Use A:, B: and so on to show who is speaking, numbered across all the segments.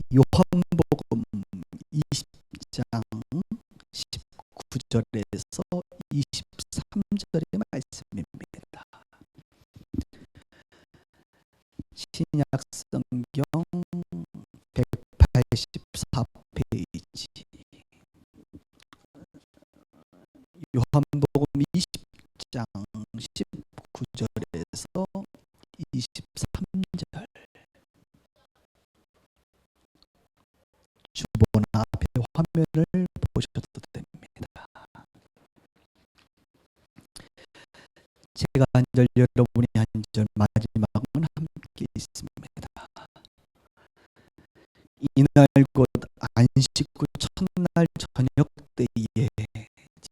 A: 요한복음 20장 19절에서 23절의 말씀입니다. 신약성경 184페이지 요한복음 20장 19절에서 23절 주본 앞에 화면을 보셔도 됩니다. 제가 한 절 여러분이 한 절 마지막은 함께 있습니다. 이날 곧 안식 후 첫날 저녁 때에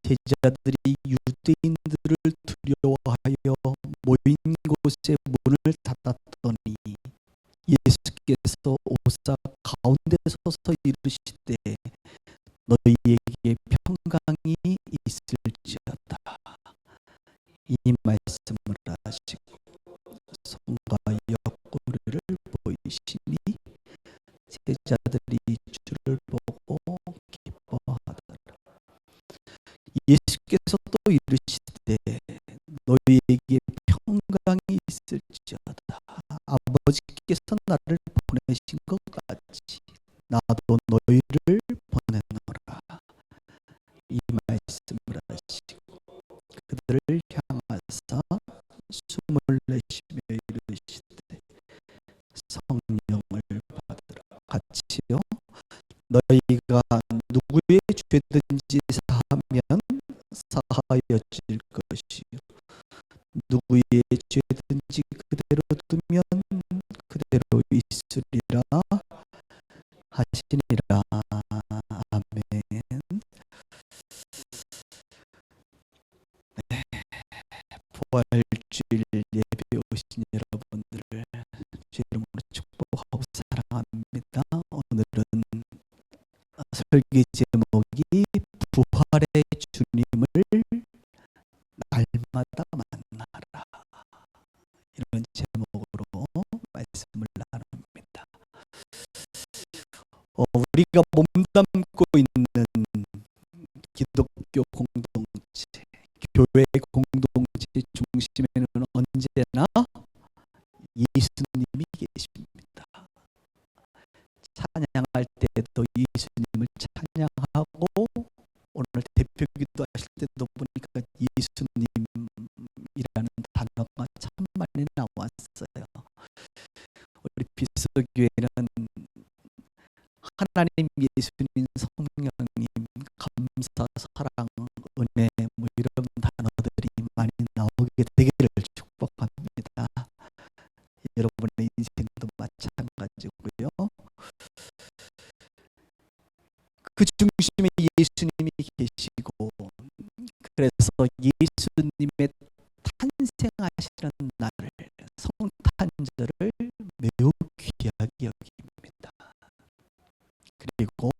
A: 제자들이 유대인들을 두려워하여 모인 곳에 문을 닫았더니 예수께서 오사 가운데 서서 이르시되 너희에게 평강이 있을지어다. 이 말씀을 하시고 손과 옆구리를 보이시니 제자들이 주를 보고 기뻐하더라. 예수께서 또 이르시되 너희에게 평강이 있을지어다. 아버지께서 나를 보내신 것 같이 나도 너희를 보내노라. 이 말씀을 하시고 그들을 향하사 숨을 내쉬며 이르시되 성령을 받으라. 같이요. 너희가 누구의 죄든지 사하면 사하여질 것이요 누구의 죄든지 그대로 두면 그대로 있으리라 하시니라. 아멘. 네. 부활주일 예배 오신 여러분들을 주의 이름으로 축복하고 사랑합니다. 오늘은 설교 제목이 부활의 주님을 날마다 만나라, 이런 제목으로 말씀을 나눕니다. 우리가 몸담고 있는 기독교 공동체, 교회 공동체 중심에는 언제나 예수님이 계십니다. 찬양할 때도 예수님을 찬양하고 오늘 대표기도 하실 때도 보니까 예수님이라는 단어가 참 많이 나왔어요. 우리 비서교회는 하나님, 예수님, 성령님, 감사, 사랑, 은혜 이런 단어들이 많이 나오게 되기를 축복합니다. 여러분의 인생도 마찬가지고요. 그 중심에 예수님이 계시고 그래서 예수님의 탄생하시는 날을, 성탄절을 매우 귀하게 여깁니다. 그리고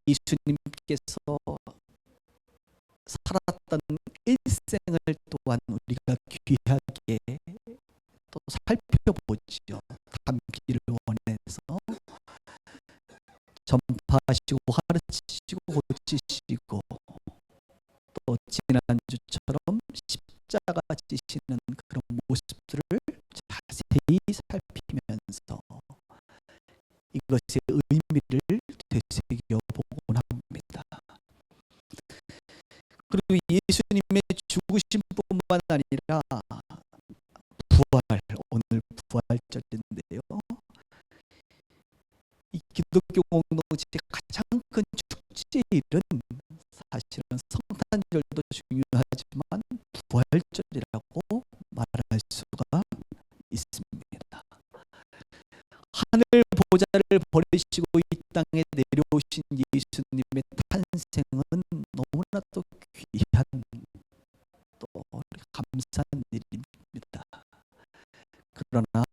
A: 예수님께서 살았던 일생을 또한 우리가 귀하게 또 살펴보지요. 담기를 원해서 전파하시고 가르치시고 고치시고 또 지난주처럼 십자가 지시는 그런 모습들을 자세히 살피면서 이것의 의미를 되새겨보곤 합니다. 그리고 예수님의 죽으심뿐만 아니라 부활, 오늘 부활절인데요. 이 기독교 공동체의 가장 큰 축제일은 사실은 성탄절도 중요하지만 부활절이라고 말할 수가 있습니다. 하늘 보좌를 버리시고 이 땅에 내려오신 예수님의 탄생은 너무나도 귀한 또 감사한 일입니다. 그러나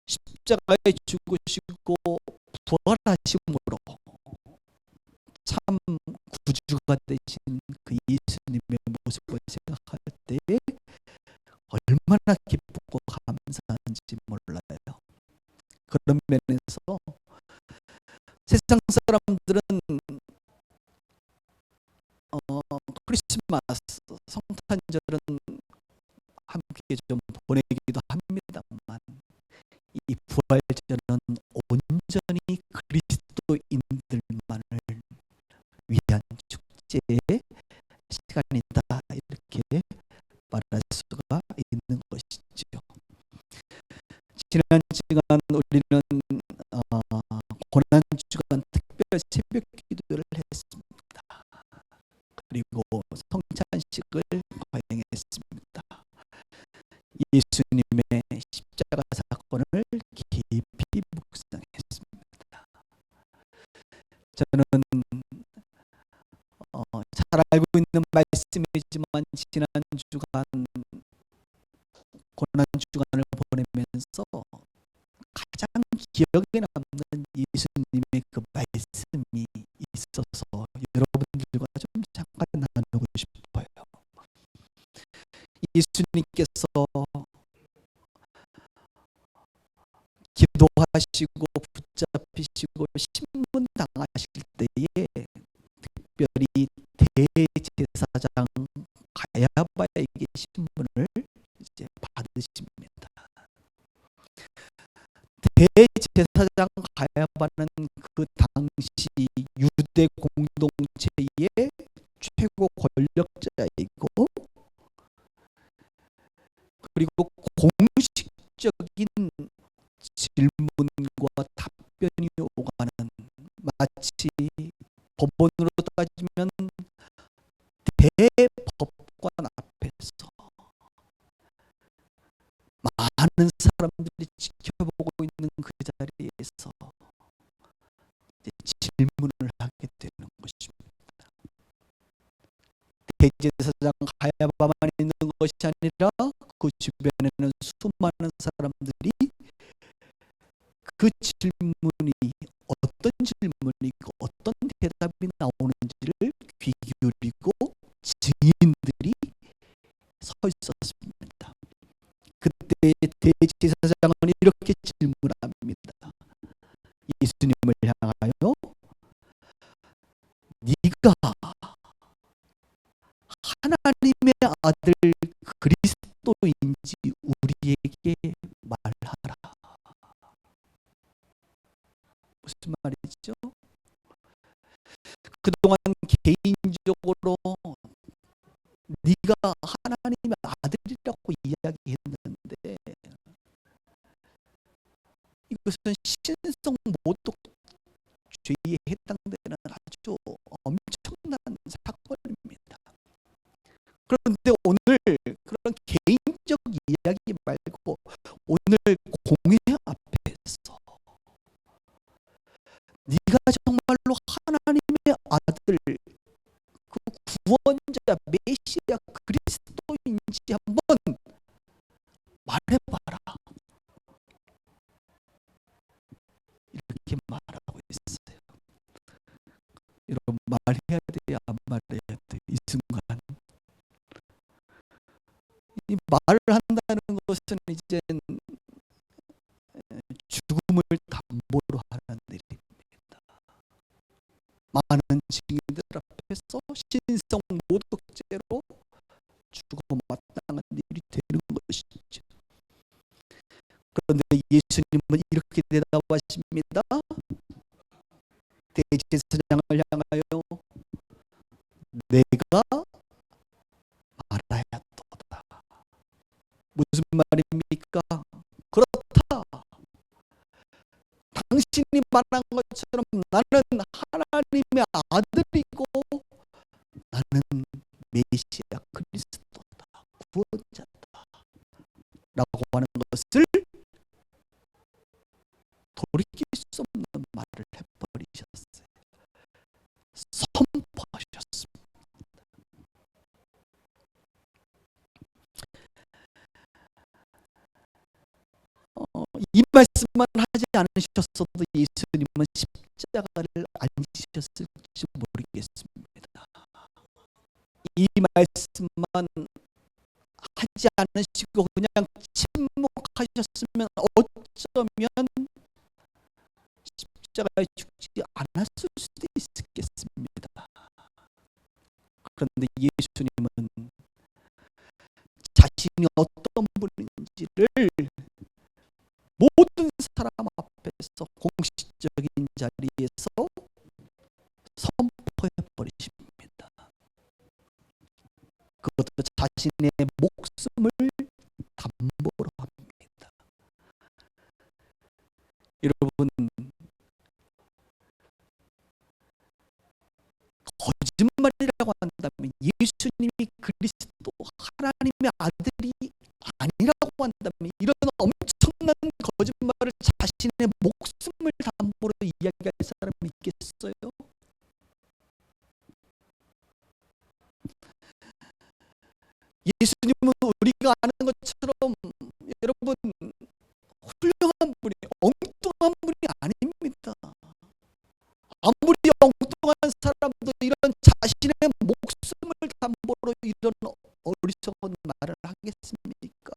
A: 십자가에 죽으시고 부활하심으로 참 구주가 되신 그 예수님의 모습을 생각할 때 얼마나 기쁘고 감사한지 몰라요. 그런 면에서 세상 사람들은 크리스마스, 성탄절은 함께 좀 보내기도 합니다만 이 부활절은 온전히 그리스도인들만을 위한 축제의 시간이다, 이렇게 말할 수가 있는 것이죠. 지난 시간 우리는 고난주간 특별 새벽 기도를 했습니다. 그리고 성찬식을 거행했습니다. 예수님의 십자가 사건을 깊이 묵상했습니다. 저는 잘 알고 있는 말씀이지만 지난 주간 고난 주간을 보내면서 가장 기억에 남는 예수님의 그 말씀이 있어서 여러분들과 좀 잠깐 나누고 싶어요. 예수님께서 기도하시고 붙잡히시고 신문 당하실 때에 특별히 대제사장 가야바에게 신문을 이제 받으십니다. 대제사장 가야바는 그 당시 유대 공동체의 최고 권력자이고, 그리고 공식적인 질문과 답변이 오가는, 마치 법원으로 따지면 대법관 앞에서 많은 사람들이 지켜보고 있는 그 자리에서 질문을 하게 되는 것입니다. 대제사장 가야바만 있는 것이 아니라 그 주변에는 수많은 사람들이 그 질문이 어떤 질문이고 어떤 대답이 나오는지를 귀 기울이고 증인들이 서 있었습니다. 그때 대제사장은 이렇게 질문합니다. 예수님을 향하여, 네가 하나님의 아들 그리스도인지 우리에게 말하라. 무슨 말이죠? 그동안 개인적으로 네가 하나님의 아들이라고 이야기했는데 이것은 신성 모독죄에 해당되는 아주 엄청난 사건입니다. 그런데 오늘 그런 개인적 이야기 말고 오늘 공회 앞에서 네가 정말로 하나님의 아들, 그 구원자, 메시아 그리스도인지 한번 말해봐라, 이렇게 말하고 있어요. 여러분, 말해야 돼요, 안 말해야 돼요? 이 순간 이 말을 한다는 것은 이제 죽음을 담보로 하는 일입니다. 많은 증인들 앞에서 신성 모독죄로 죽어 마땅한 일이 되는 것이죠. 그런데 예수님은 이렇게 대답하십니다. 대제사장을 향하여, 내가 말하였도다. 무슨 말입니까? 그렇다. 당신이 말한 것처럼 나는 하나님의 아들이고 나는 메시아 그리스도다, 구원자다 라고 하는 것을 돌이킬 수 없는 말을 해버리셨어요. 선포하셨습니다. 이 말씀만 하지 않으셨어도 예수님은 십자가를 안 지셨을지 모르겠습니다. 이 말씀만 하지 않으시고 그냥 침묵하셨으면 어쩌면 십자가에 죽지 않았을 수도 있겠습니다. 그런데 예수님은 자신이 어떤 분인지를 모든 사람 앞에서 공식적인 자리에서 선포해 버리십니다. 그것도 자신의 목숨을 담보로 합니다. 여러분, 거짓말이라고 한다면, 예수님이 그리스도 하나님의 아들이 아니라고 한다면, 이런 엄청난 거짓말을 자신의 목숨을 담보로 이야기할 사람이 있겠어요? 예수님은 우리가 아는 것처럼 여러분 훌륭한 분이, 엉뚱한 분이 아닙니다. 아무리 엉뚱한 사람도 이런 자신의 목숨을 담보로 이런 어리석은 말을 하겠습니까?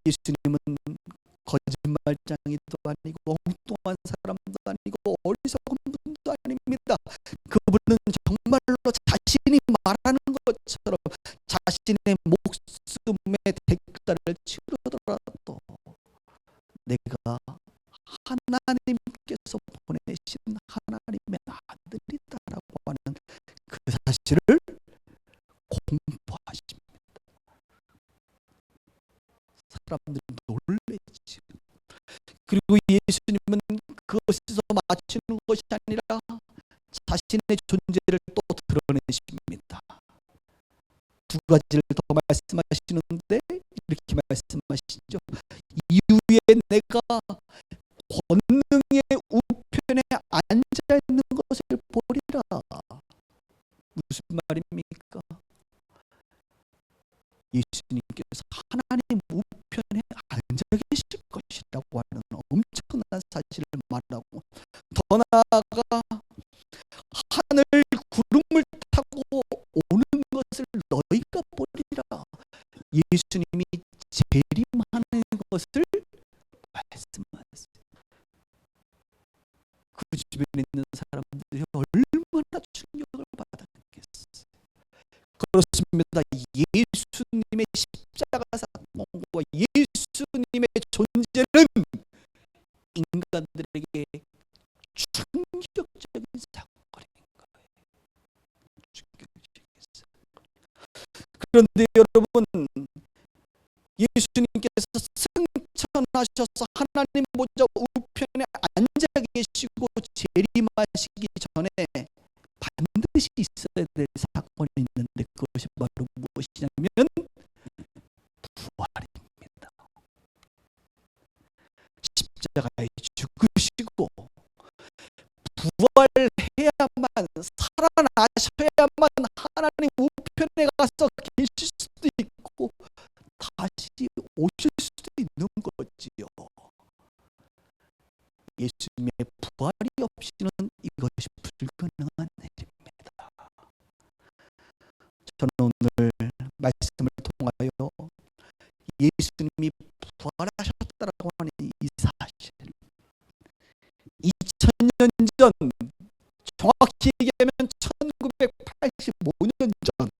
A: 예수님은 거짓말장이도 아니고 엉뚱한 사람도 아니고 어리석은 분도 아닙니다. 그분은 정말로 자신이 말하는 것처럼 자신의 목숨의 대가를 치르더라도 내가 하나님께서 보내신 하나님의 아들이다라고 하는 그 사실을 공포하십니다. 사람들이 놀래지. 그리고 예수님은 그것에서 마치는 것이 아니라 자신의 존재를 또 드러내십니다. 두 가지를 더 말씀하시는데 이렇게 말씀하시죠. 이후에 내가 권능의 우편에 앉아있는 것을 보리라. 무슨 말입니까? 예수님께서 하나님 우편에 앉아 계실 것이라고 하는 엄청난 사실을 말하고, 더 나아가 하늘 구름을 타고 오는 것을 너희가 보리라. 예수님이 재림하는 것을 말씀하세요. 그 주변에 있는 사람들이 얼마나 충격을 받았겠어요. 그렇습니다. 예수님의 십자가 사건과 예수님의 존재는 인간들에게 충격적인 사건인 거예요. 충격적인 사건. 그런데 여러분, 예수님께서 승천하셔서 하나님 보좌 우편에 앉아 계시고 재림하시기 전에 반드시 있어야 될 사건이 있는데, 그것이 바로 무엇이냐면 부활입니다. 십자가에 죽으시고 부활해야만, 살아나셔야만 하나님 우편에 가서 계실 수도 있고 다시 오실 수도 있는 거지요. 예수님의 부활이 없이는 이것이 불가능한 일입니다. 저는 오늘 말씀을 통하여 예수님이 부활하셨다라고 하는 이 사실, 2000년 전, 정확히 얘기하면 1985년 전,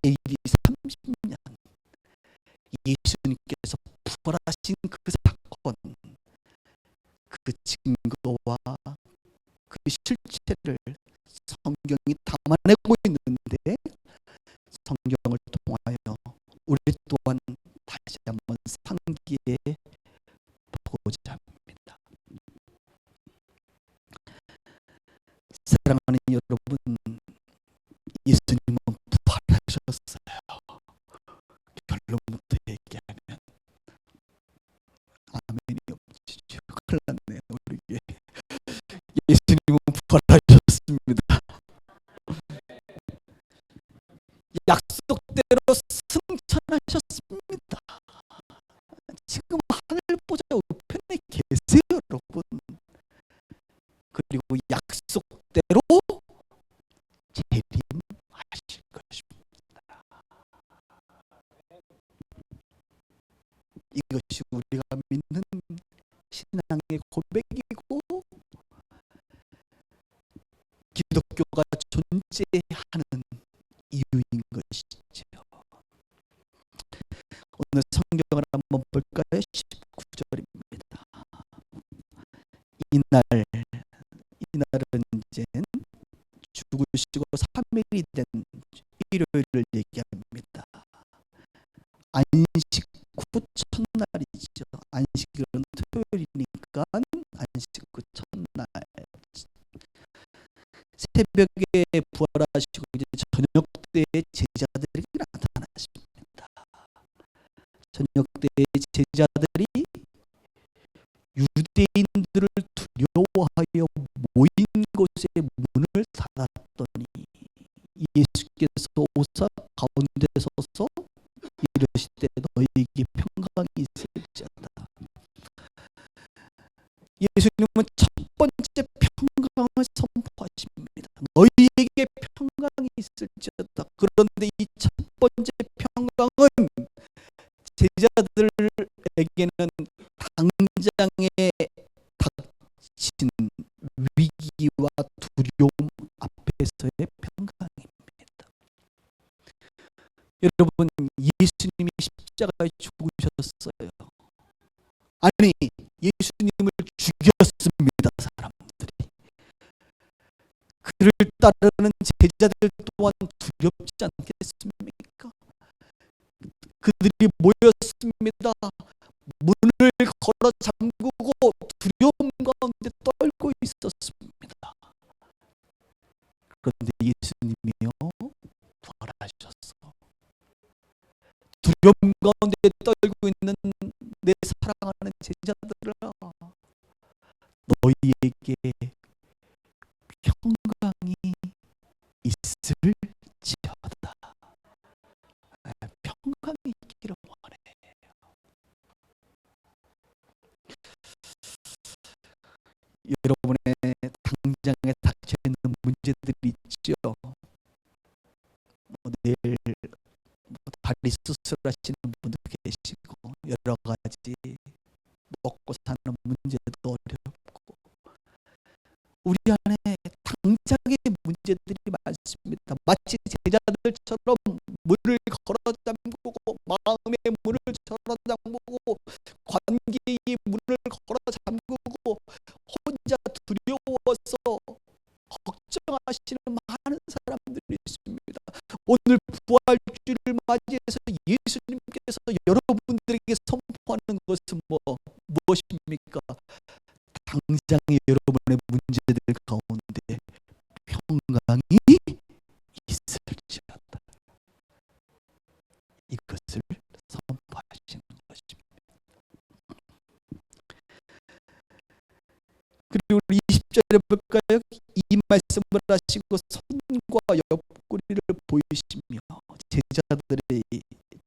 A: AD 30년, 예수님께서 부활하신 그 사건, 그 증거와 그 실체를 성경이 담아내고 있는데, 성경을 통하여 우리 또한 다시 한번 상기해 보고자 합니다. 사랑하는 여러분, 예수님은 부활하셨어요. 결론부터 얘기하면 아멘이 없지요. 큰일 났네요. 우리 예수님은 부활하셨습니다. 약속대로 승천하셨습니다. 지금 이것이 우리가 믿는 신앙의 고백이고 기독교가 존재하는 이유인 것이죠. 오늘 성경을 한번 볼까요? 19절입니다. 이날은 이제 죽으시고 3일이 된 일요일을 얘기합니다. 안식 후 첫날이죠. 안식일은 토요일이니까 안식 후 첫날. 새벽에 부활하시고 이제 저녁 때에 제자들에게 나타나십니다. 저녁 때에 제자들이 유대인들을 두려워하여 모인 곳에 문을 닫았더니 예수께서 오사 가운데 서서 이르시되 너희에게 평강이 있을지어다. 예수님은 첫 번째 평강을 선포하십니다. 너희에게 평강이 있을지어다. 그런데 이 첫 번째 평강은 제자들에게는 당장에 닥친 위기와 두려움 앞에서의 평강입니다. 여러분, 예수님이 십자가에 죽으셨어요. 아니, 예수님을 죽였습니다. 사람들이. 그를 따르는 제자들 또한 두렵지 않겠습니까? 그들이 모였습니다. 문을 걸어 잠그고 두려움 가운데 떨고 있었습니다. 그런데 예수님이요 부활하셨어. 두려움 가운데 떨고 있는 내 사랑하는 제자들아, 너희에게 평강이 있을지어다. 평강이 있기를 원해. 여러분의 당장에 닥쳐 있는 문제들이 있죠. 내일 다리 수술하시는 분도 계시고 여러 가지 먹고 사는 문제도 어렵고 우리 안에 당장의 문제들이 많습니다. 마치 제자들처럼 문을 걸어 잠그고 마음의 문을 걸어 잠그고 관계의 문을 걸어 잠그고 혼자 두려워서 걱정하시는 많은 사람들이 있습니다. 오늘 부활주를 맞이해서 예수님께서 여러분들에게 선포하는 것은 무엇입니까? 당장의 여러분의 문제들 가운데 평강이 있을지어다. 이것을 선포하시는 것입니다. 그리고 우리 20절에 볼까요? 이 말씀을 하시고 손과 옆구리를 보이시며 제자들의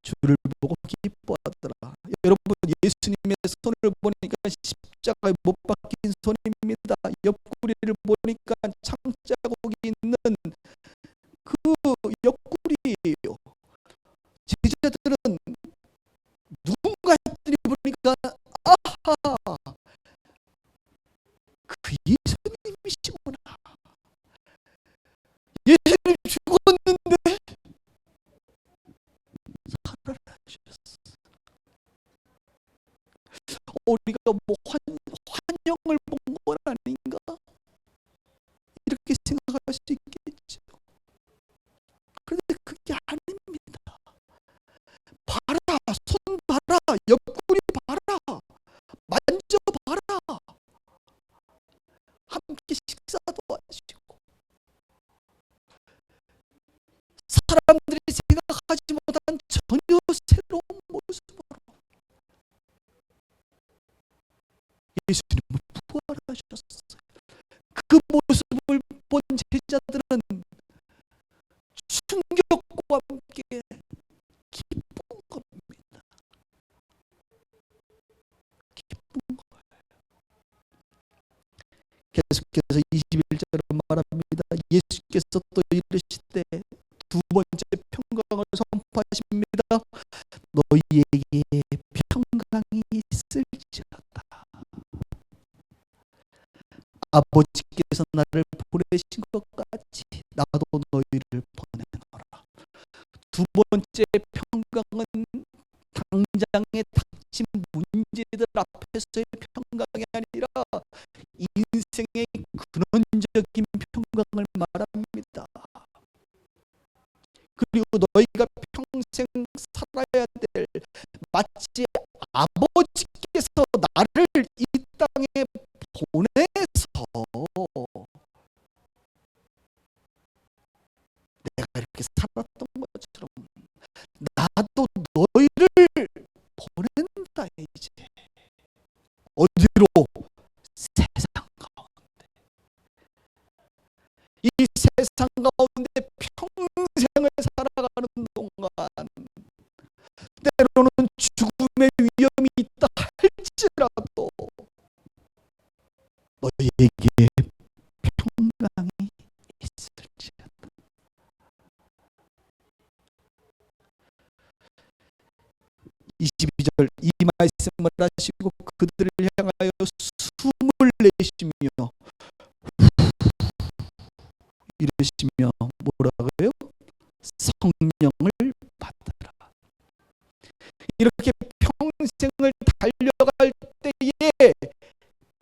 A: 주를 보고 기뻐하더라. 여러분, 예수님의 손을 보니까 십자가에 못 박힌 손입니다. 옆구리를 보니까 창자국이 있는 그 옆구리예요. 제자들은 누군가 했더니 보니까 아하, 그 예수님이시구나. 예수님 죽었는데 살아나셨어. 우리가 환영을 본 건 아닌가? 이렇게 생각할 수 있겠죠. 그런데 그게 아닙니다. 봐라, 손 봐라, 옆구리 봐라, 만져봐라. 함께 식사도 하시고 사람들이 생각하지 못한 전혀 새로운 모습으로 예수님은 부활하셨어요. 그 모습을 본 제자들은 충격과 함께 기쁜 겁니다. 기쁜 거예요. 계속해서 21절은 말합니다. 예수께서 또 이르시되 두 번째 평강을 선포하십니다. 너희에게 평강이 아버지께서 나를 보내신 것 같이 나도 너희를 보내노라. 두 번째 평강은 당장에 닥친 문제들 앞에서의 평강이 아니라 인생의 근원적인 평강을 말합니다. 그리고 너희가 평생 살아야 될, 마치 아버지께서 나를 이 땅에 보내서 내가 이렇게 살았던 것처럼 나도 너희를 보낸다. 이제 어디로? 세상 가운데. 이 세상 가운데 평생을 살아가는 동안 때로는 죽음의 위험이 있다 할지라도 너희에게 평강이 있을지어다. 22절 이 말씀을 하시고 그들을 향하여 숨을 내쉬며 이러시며 뭐라고요? 성령을 받으라. 이렇게 평생을 달려갈 때에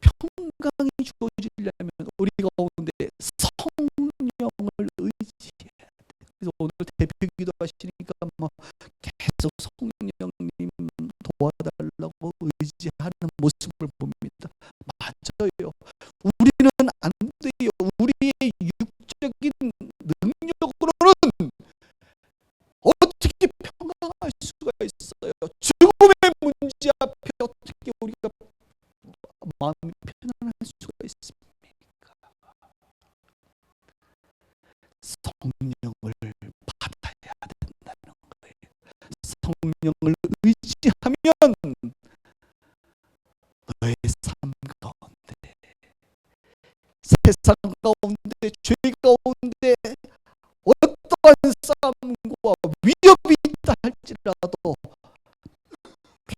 A: 평강이 주어지려면 우리 가운데 성령을 의지해야 돼. 그래서 오늘 대표기도 하시니까 뭐 계속 성령님 도와달라고 의지하는 모습을 봅니다. 맞아요. 우리는 안 돼요. 우리의 육적인 능력으로는 어떻게 평강할 수가 있어요? 죽음의 문제 앞에 어떻게 우리가 마음이 편안할 수가 있습니까? 성령을 받아야 된다는 거예요. 성령을 의지하면 너의 삶 가운데, 세상 가운데, 죄 가운데 어떠한 싸움과 위협이 있다 할지라도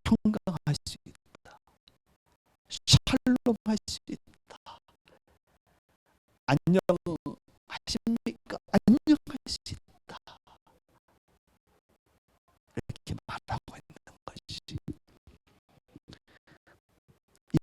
A: 평강할 수 있다. 샬롬할 수 있다. 안녕하십니까? 안녕할 수 있다. 이렇게 말하고 있는 것이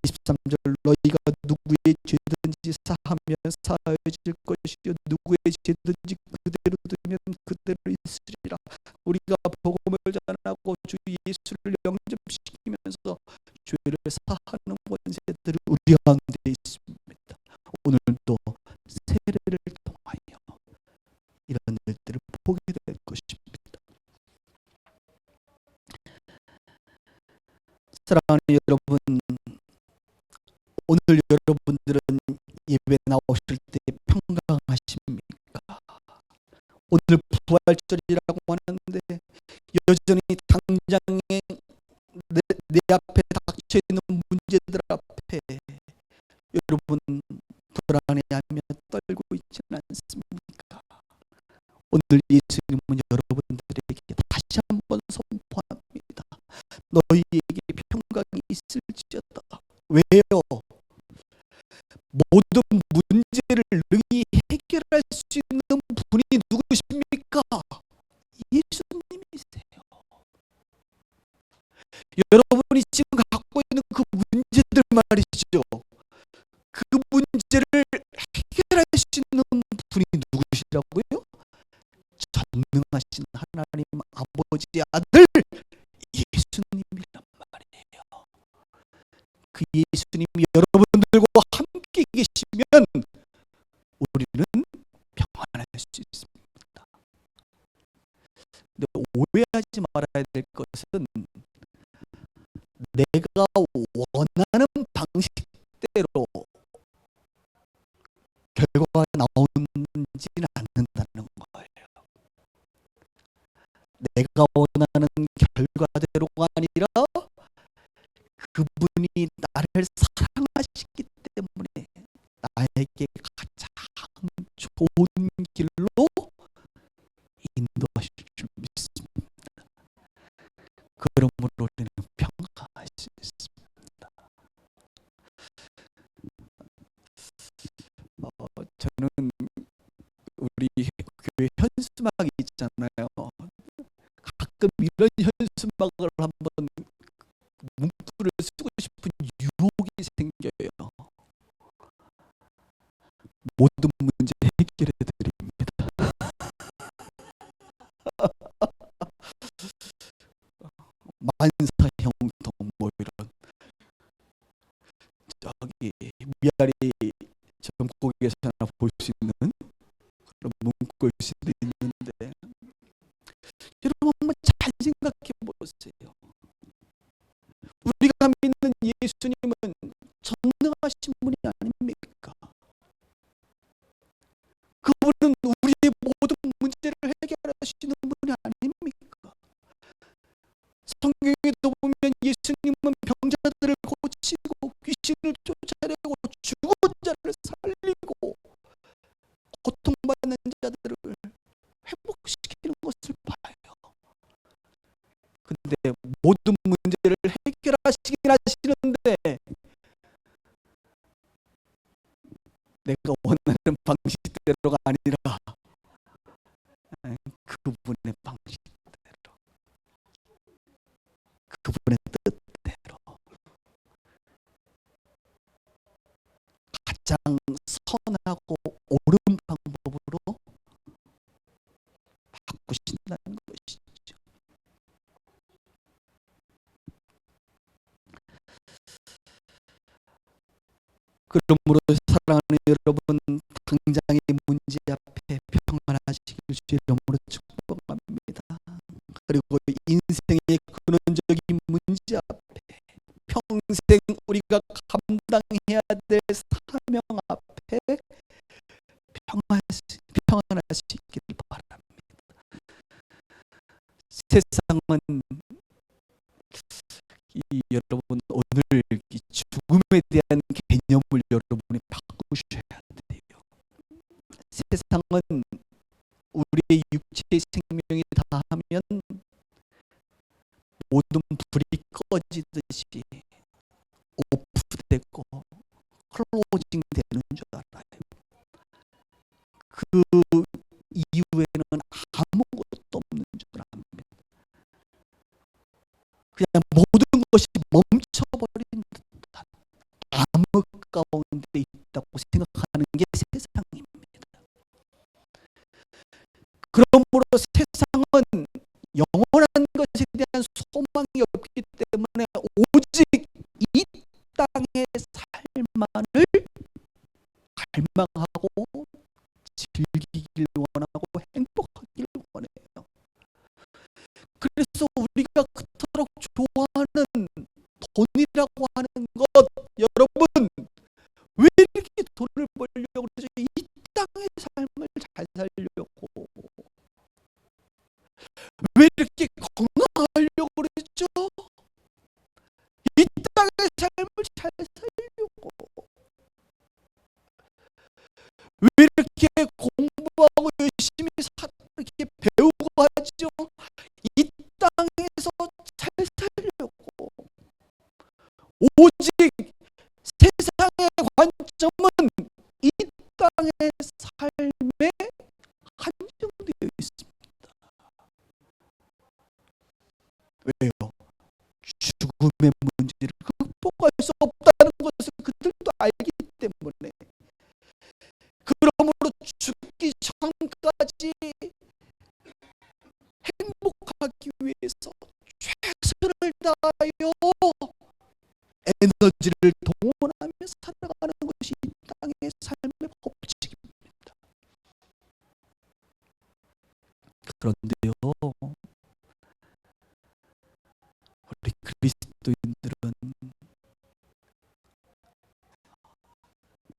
A: 23절 너희가 누구의 죄든지 사하면 사하여질 것이요 누구의 죄든지 그대로 두면 그대로 있으리라. 우리가 복음을 전하고 주 예수를 영접시키면서 죄를 사하는 권세들이 우리 가운데 있습니다. 오늘도 세례를 통하여 이런 일들을 보게 될 것입니다. 사랑하는 여러분, 오늘 여러분들은 예배 나오실 때 평강하십니까? 오늘 부활절이라고 하는데 여전히 당장에 내 앞에 닥쳐있는 문제들 앞에 여러분 불안해하며 떨고 있지는 않습니까? 오늘 예수님은 여러분들에게 다시 한번 선포합니다. 너희에게 평강이 있을지어다. 왜요? 모든 문제를 능히 해결할 수 있는 분이 누구십니까? 예수님이세요. 여러분이 지금 갖고 있는 그 문제들 말이죠. 그 문제를 해결할 수 있는 분이 누구시라고요? 전능하신 하나님 아버지의 아들 예수님이란 말이에요. 그 예수님이 여러분들과 함께 계시면 우리는 평안할 수 있습니다. 근데 오해하지 말아야 될 것은 내가 원하는 방식대로 결과가 나오지는 않는다는 거예요. 내가 원하는 결과대로가 아니라 그분이 나를 사랑하시기 때문에 나에게 가장 좋은 길로 인도하실 줄 믿습니다. 그러므로 우리는 평강할 수 있습니다. 우리 교회 현수막 있잖아요. 가끔 이런 현수막을 한번 문구를 쓰고 싶은 유혹이 생겨요. 모든 문제 해결해 드립니다. 만사형통 뭐 이런 저기 위아래 전국에서나 볼 수 있는 그런 문구일 수도 있는데, 여러분 한번 잘 생각해 보세요. 우리가 믿는 예수님은 전능하신 분이 아닙니까? 그분은 우리의 모든 문제를 해결하시는 분이 아닙니까? 성경에도 보면 예수님은 병자들을 고치고 귀신을 쫓아내고 죽은 자를 살리고 고통받는 자들을 회복시키는 것을 봐요. 근데 모든 문제를 해결하시긴 하시는데 내가 원하는 방식대로가 아니라 그분의 방식대로, 그분의 뜻대로, 가장 선하고 옳은 방법으로 바꾸신다는 것이죠. 그러므로 사랑하는 여러분, 당장의 문제 앞에 평안하시길 주의 이름으로 축복합니다. 그리고 인생의 근원적인 문제 앞에, 평생 우리가 감당해야 될 사명 앞에 평안하시길 바랍니다. 세상은 여러분 오늘 이 죽음에 대한 개념을 여러분이 바꾸셔야 돼요. 세상은 우리의 육체의 생명이 다하면 모든 불이 꺼지듯이 오프되고 클로징 되는 줄 알아요. 그 이후에는 아무것도 없는 줄 압니다. 그냥 모든 것이 멈춰버린 듯한 암흑 가운데 있다고 생각하는 게 세상입니다. 그러므로 세상은 영원한 것에 대한 소망이 없기 때문에 오직 이 땅의 삶만을 갈망하고 즐기길 원하고 행복하길 원해요. 그래서 우리가 그토록 좋아하는 돈이라고 하는 것, 여러분 왜 이렇게 돈을 벌려고 그러죠? 이 땅의 삶을 잘 살려고. 왜 이렇게 건강하려고 그러죠? 이 땅의 삶을 잘 살려고. 왜 이렇게 공부하고 열심히 이렇게 배우고 하죠? 이 땅에서 잘 살려고. 오직 세상의 관점은 이 땅의 삶에 한정되어 있습니다. 왜요? 죽음의 문제를 극복할 수 없다는 것을 그들도 알기 때문에. 그러므로 죽기 전까지 행복하기 위해서 최선을 다하여 에너지를 동원하며 살아가는 것이 이 땅의 삶의 법칙입니다. 그런데요, 우리 그리스도인들은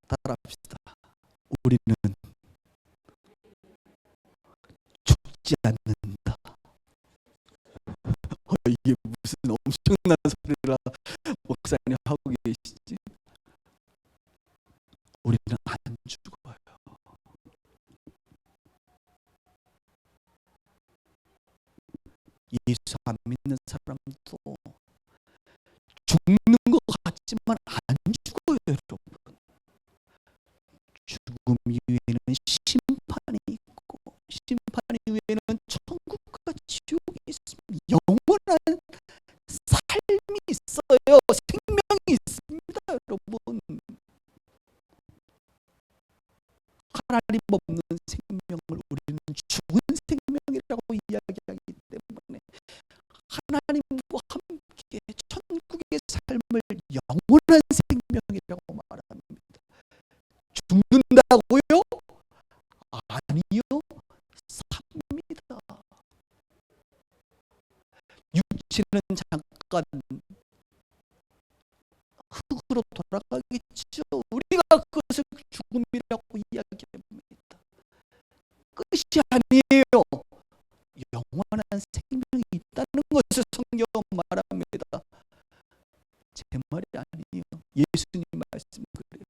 A: 따라합시다. 우리는 죽지 않는다. 이게 무슨 엄청난 소리라 목사님 하고 계시지? 우리는 안 죽어요. 예수 안 믿는 사람도 죽는 것 같지만 안 죽어요, 여러분. 죽음 이후에는 심판이 있고 삶이 있어요. 생명이 있습니다, 여러분. 하나님 없는 생명을 우리는 죽은 생명이라고 이야기하기 때문에 하나님과 함께 천국의 삶을 영원한 생명이라고 말합니다. 죽는다고요? 아니요, 삽니다. 육체는 잠깐 흙으로 돌아가겠죠. 우리가 그것을 죽음이라고 이야기합니다. 끝이 아니에요. 영원한 생명이 있다는 것을 성경은 말합니다. 제 말이 아니에요. 예수님 말씀 그래요.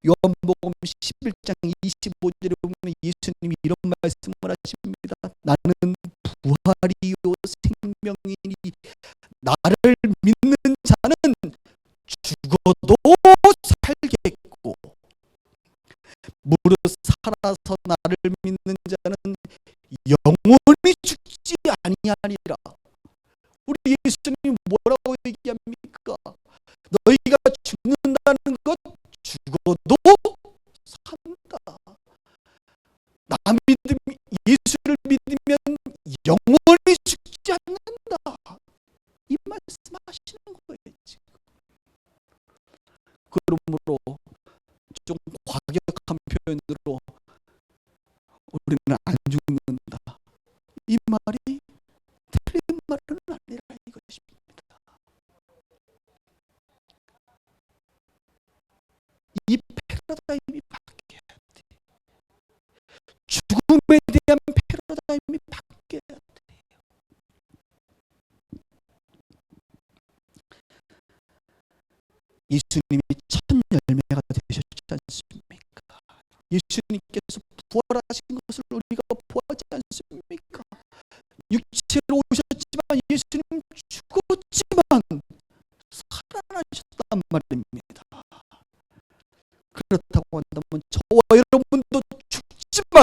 A: 요한복음 11장 25절에 보면 예수님이 이런 말씀을 하십니다. 나는 부활이요 생명이니 나를 믿는 자는 죽어도 살겠고 무릇 살아서 나를 믿는 자는 영원히 죽지 아니하리라. 우리 예수님이 뭐라고 얘기합니까? 너희가 죽는다는 것, 죽어도 산다. 나 예수를 믿으면 영원히 죽지 않는다. 이 말씀하시는 거예요 지금. 그러므로 좀 과격한 표현으로 우리는 안 죽는다, 이 말이 틀린 말은 아니라 이것입니다. 이 패러다임이 바뀌어야 돼. 죽음에 대한 패러다임이 바뀌어야 돼. 예수님이 첫 열매가 되셨지 않습니까? 예수님께서 부활하신 것을 우리가 보아하지 않습니까? 육체로 오셨지만 예수님 죽었지만 살아나셨단 말입니다. 그렇다고 한다면 저와 여러분도 죽지만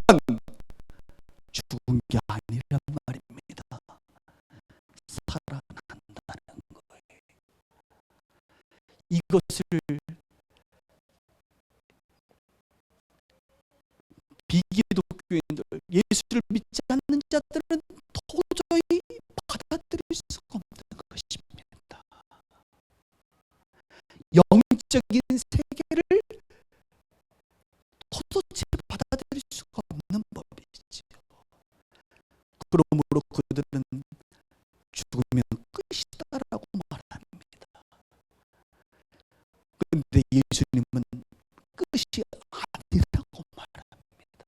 A: 죽은 게 아니란 말입니다. 살아난다는 거예요. 이것을 비기독교인들, 예수를 믿지 않는 자들은 도저히 받아들일 수가 없는 것입니다. 영적인 세계를 도대체 받아들일 수가 없는 법이지요. 그러므로 그들은 죽으면 끝이다라고 말합니다. 그런데 예수님은 끝이 아니라고 말합니다.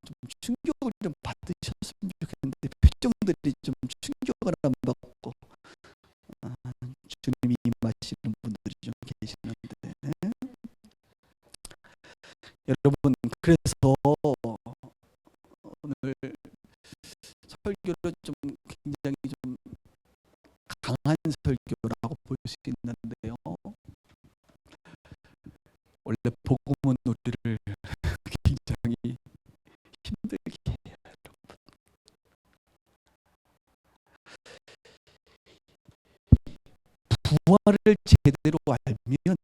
A: 좀 충격을 좀 받으셨으면 좋겠는데 표정들이 좀 충격을 안 받고 주님이 임하시는 분들이 좀 계시는데, 여러분, 그래서 오늘 설교를 좀 굉장히 좀 강한 설교라고 볼 수 있는데요. 원래 복음은 우리를 굉장히 힘들게 해요, 여러분. 부활을 제대로 알면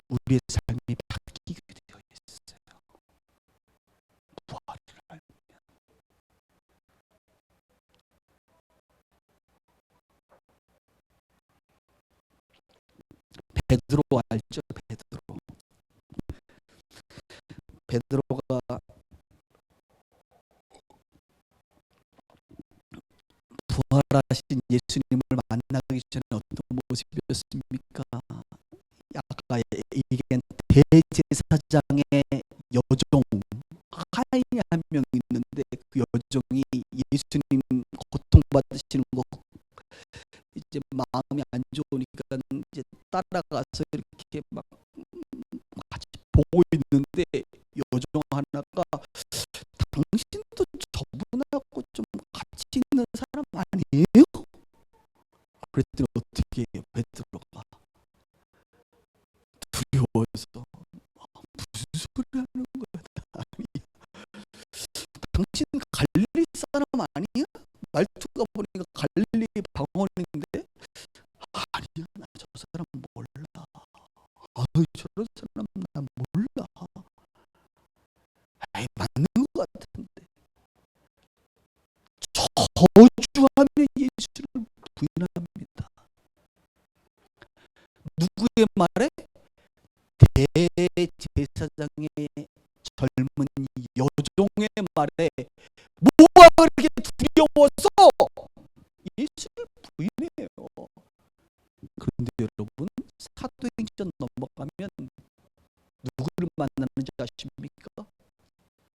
A: 우리의 삶이 바뀌게 되어 있어요. 부활을 알면. 베드로 알죠? 베드로가 부활하신 예수님을 만나기 전에 어떤 모습이었습니까? 아까 얘기한 대제사장의 여종 하인이 한 명 있는데 그 여종이 예수님 고통받으시는 거 이제 마음이 안 좋으니까 이제 따라가서 이렇게 막 같이 보고 있는데 여종 하나가 당신도 저분하고 좀 같이 있는 사람 아니에요? 그랬더니 어떻게 해요? 베드로가 두려워서 무슨 소리 하는 거야? 당신 사람 아니야? 말투가 보니까 갈릴리 방언인데. 아니야, 나 저 사람 몰라. 아유, 저런 사람 나 몰라. 아이, 맞는 것 같은데. 저주하며 예수를 부인합니다. 누구의 말에? 대제사장의 젊은 여종의 말에. 뭐가 그렇게 두려워서 예수를 부인해요. 그런데 여러분, 사도행전 넘어가면 누구를 만나는지 아십니까?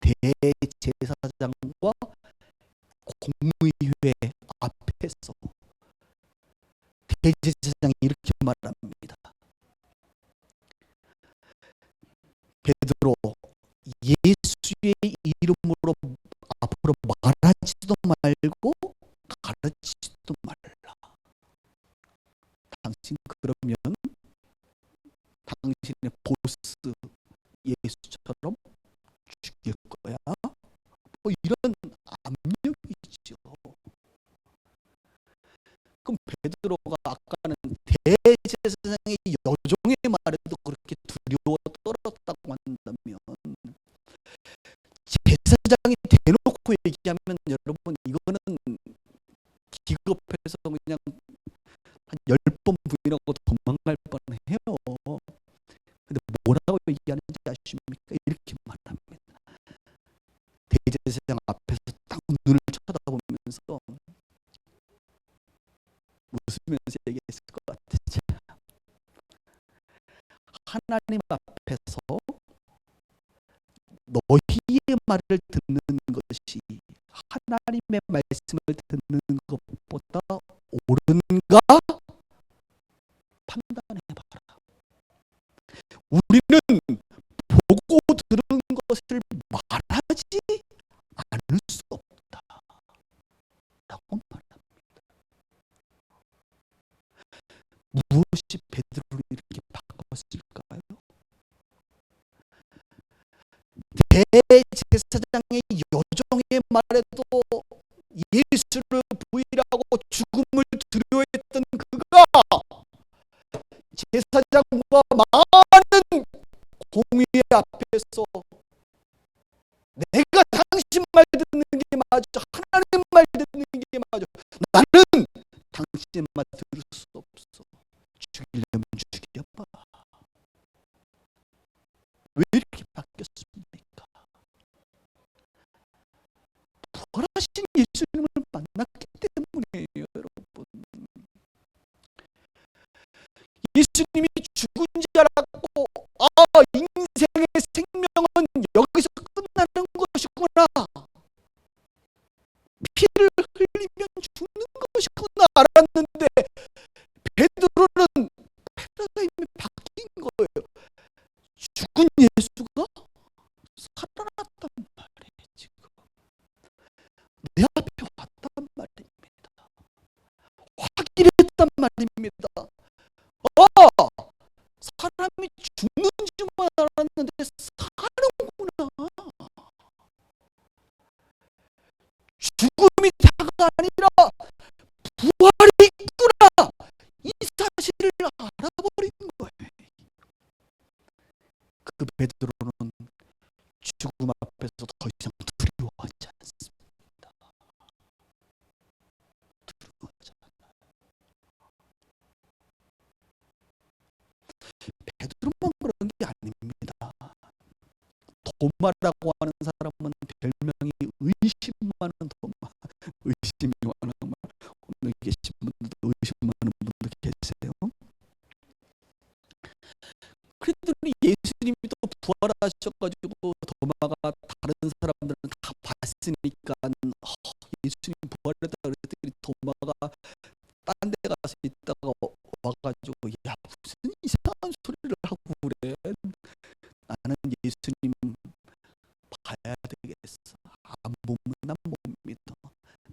A: 대제사장과 공의회 앞에서 대제사장이 이렇게 말합니다. 베드로, 예수의 이름으로 앞으로 말하지도 말고 가르치지도 말라. 당신 그러면 당신의 보스 예수처럼 죽일 거야. 뭐 이런 압력이 있죠. 그럼 베드로가 아까는 대제사장의 여종의 말에도 그렇게 두려워 떨었다고 한다면, 제사장이 대놓고 얘기하면 여러분 이거는 기겁해서 그냥 한 10번 부인하고 도망갈 뻔해요. 근데 뭐라고 얘기하는지 아십니까? 이렇게 말합니다. 대제사장 앞에서 딱 눈을 쳐다보면서 웃으면서 얘기했을 것 같았죠. 하나님 앞에서 너희의 말을 듣는 것이 하나님의 말씀을 듣는 것보다 옳은가 판단해봐라. 우리는 보고 들은 것을 말하지 않을 수 없다 라고 말합니다. 무엇이 베드로를 이렇게 바꿨을까요? 대제사장의 여종의 말에도 예수를 부인하고 죽음을 두려워했던 그가 제사장과 많은 공의 앞에서 내가 당신 말 듣는 게 맞아, 하나님 말 듣는 게 맞아, 나는 당신의 말 들을 수 없어, 죽이려면 죽여봐. 왜 이렇게 바뀌었습니까? 부활하신 예수님을 만났기 때문이에요, 여러분. 예수님이 죽은 줄 알았고, 인생의 생명은 여기서 끝나는 것이구나, 피를 흘리면 죽는 것이구나 알았는데, 베드로는 패러다임이 바뀐 거예요. 죽은 예수가 살아났단 말이에요. 지금 내 앞에 왔단 말입니다. 확인했단 말입니다. 사람이 죽는 줄만 알았는데 사는구나. 죽음이 다가 아니라 부활이 있구나, 이 사실을 알아버린 거예요. 그 베드로는 죽음 앞에서 더 이상 두려워하지 않습니다. 두려워하지 않아요. 베드로만 그런 게 아닙니다. 도마라고 하는 사람은 별명이 의심 많은 도마. 의심이 많은 말. 오늘 계신 분들도 의심 많은 분들 계세요. 그랬더니 예수님이 또 부활하셔가지고 도마가 다른 사람들은 다 봤으니까 예수님 부활했다 그랬더니 도마가 딴 데 가서 있다가 와가지고 야, 무슨 이상한 소리를 하고 그래, 나는 예수님 봐야 되겠어, 안 보면 난 못 믿어,